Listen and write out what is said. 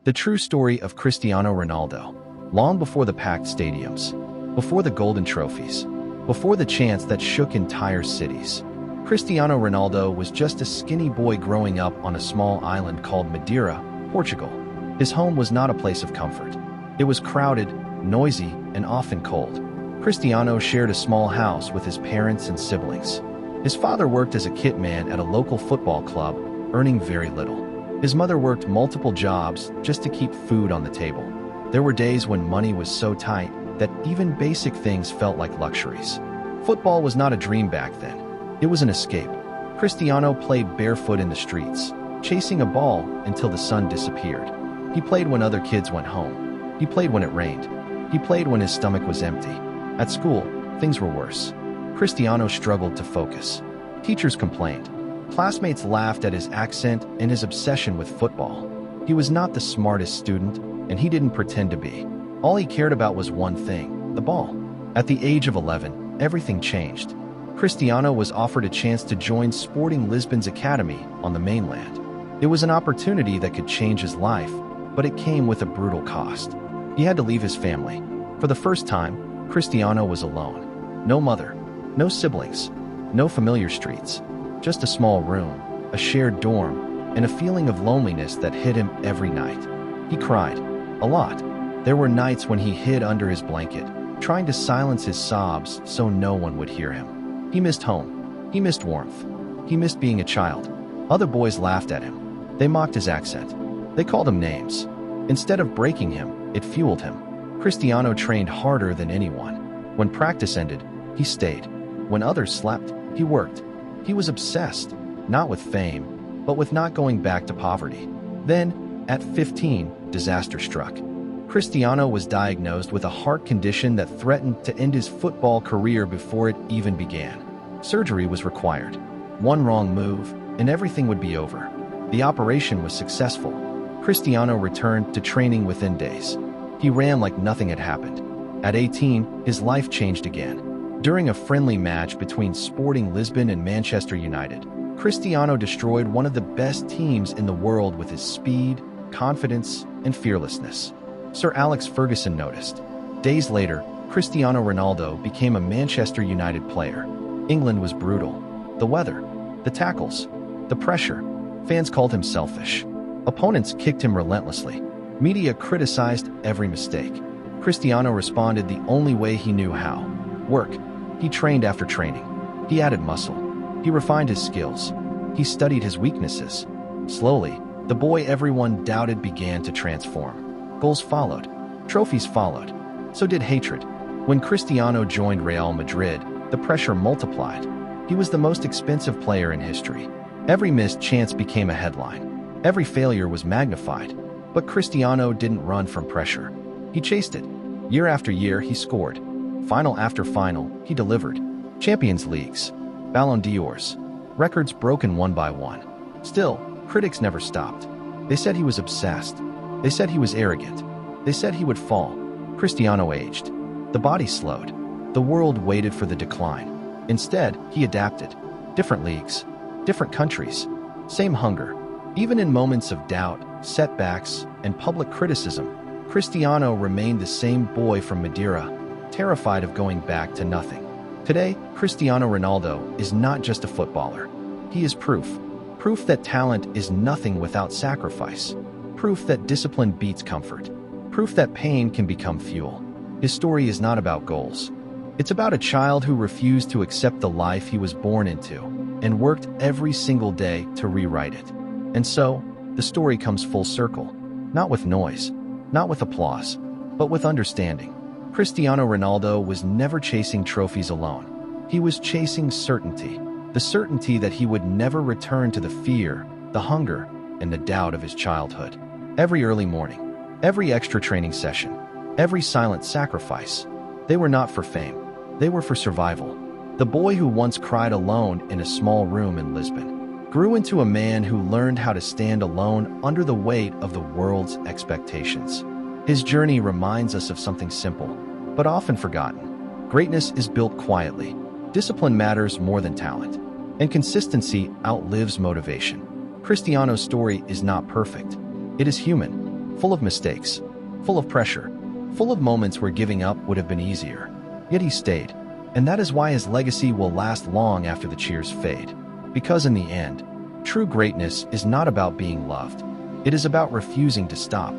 The true story of Cristiano Ronaldo. Long before the packed stadiums, before the golden trophies, before the chants that shook entire cities, Cristiano Ronaldo was just a skinny boy growing up on a small island called Madeira, Portugal. His home was not a place of comfort. It was crowded, noisy, and often cold. Cristiano shared a small house with his parents and siblings. His father worked as a kit man at a local football club, earning very little. His mother worked multiple jobs just to keep food on the table. There were days when money was so tight that even basic things felt like luxuries. Football was not a dream back then. It was an escape. Cristiano played barefoot in the streets, chasing a ball until the sun disappeared. He played when other kids went home. He played when it rained. He played when his stomach was empty. At school, things were worse. Cristiano struggled to focus. Teachers complained. Classmates laughed at his accent and his obsession with football. He was not the smartest student, and he didn't pretend to be. All he cared about was one thing: the ball. At the age of 11, everything changed. Cristiano was offered a chance to join Sporting Lisbon's academy on the mainland. It was an opportunity that could change his life, but it came with a brutal cost. He had to leave his family. For the first time, Cristiano was alone. No mother, no siblings, no familiar streets. Just a small room, a shared dorm, and a feeling of loneliness that hit him every night. He cried, a lot. There were nights when he hid under his blanket, trying to silence his sobs so no one would hear him. He missed home. He missed warmth. He missed being a child. Other boys laughed at him. They mocked his accent. They called him names. Instead of breaking him, it fueled him. Cristiano trained harder than anyone. When practice ended, he stayed. When others slept, he worked. He was obsessed, not with fame, but with not going back to poverty. Then, at 15, disaster struck. Cristiano was diagnosed with a heart condition that threatened to end his football career before it even began. Surgery was required. One wrong move, and everything would be over. The operation was successful. Cristiano returned to training within days. He ran like nothing had happened. At 18, his life changed again. During a friendly match between Sporting Lisbon and Manchester United, Cristiano destroyed one of the best teams in the world with his speed, confidence, and fearlessness. Sir Alex Ferguson noticed. Days later, Cristiano Ronaldo became a Manchester United player. England was brutal. The weather, the tackles, the pressure. Fans called him selfish. Opponents kicked him relentlessly. Media criticized every mistake. Cristiano responded the only way he knew how: work. He trained after training. He added muscle. He refined his skills. He studied his weaknesses. Slowly, the boy everyone doubted began to transform. Goals followed. Trophies followed. So did hatred. When Cristiano joined Real Madrid, the pressure multiplied. He was the most expensive player in history. Every missed chance became a headline. Every failure was magnified. But Cristiano didn't run from pressure. He chased it. Year after year, he scored. Final after final, he delivered. Champions Leagues, Ballon d'Ors, records broken one by one. Still, critics never stopped. They said he was obsessed. They said he was arrogant. They said he would fall. Cristiano aged. The body slowed. The world waited for the decline. Instead, he adapted. Different leagues, different countries, same hunger. Even in moments of doubt, setbacks, and public criticism, Cristiano remained the same boy from Madeira, terrified of going back to nothing. Today, Cristiano Ronaldo is not just a footballer. He is proof. Proof that talent is nothing without sacrifice. Proof that discipline beats comfort. Proof that pain can become fuel. His story is not about goals. It's about a child who refused to accept the life he was born into and worked every single day to rewrite it. And so, the story comes full circle. Not with noise, not with applause, but with understanding. Cristiano Ronaldo was never chasing trophies alone. He was chasing certainty. The certainty that he would never return to the fear, the hunger, and the doubt of his childhood. Every early morning, every extra training session, every silent sacrifice, they were not for fame. They were for survival. The boy who once cried alone in a small room in Lisbon grew into a man who learned how to stand alone under the weight of the world's expectations. His journey reminds us of something simple, but often forgotten. Greatness is built quietly. Discipline matters more than talent. And consistency outlives motivation. Cristiano's story is not perfect. It is human. full of mistakes, full of pressure, full of moments where giving up would have been easier. Yet he stayed, and that is why his legacy will last long after the cheers fade. Because in the end, true greatness is not about being loved. It is about refusing to stop.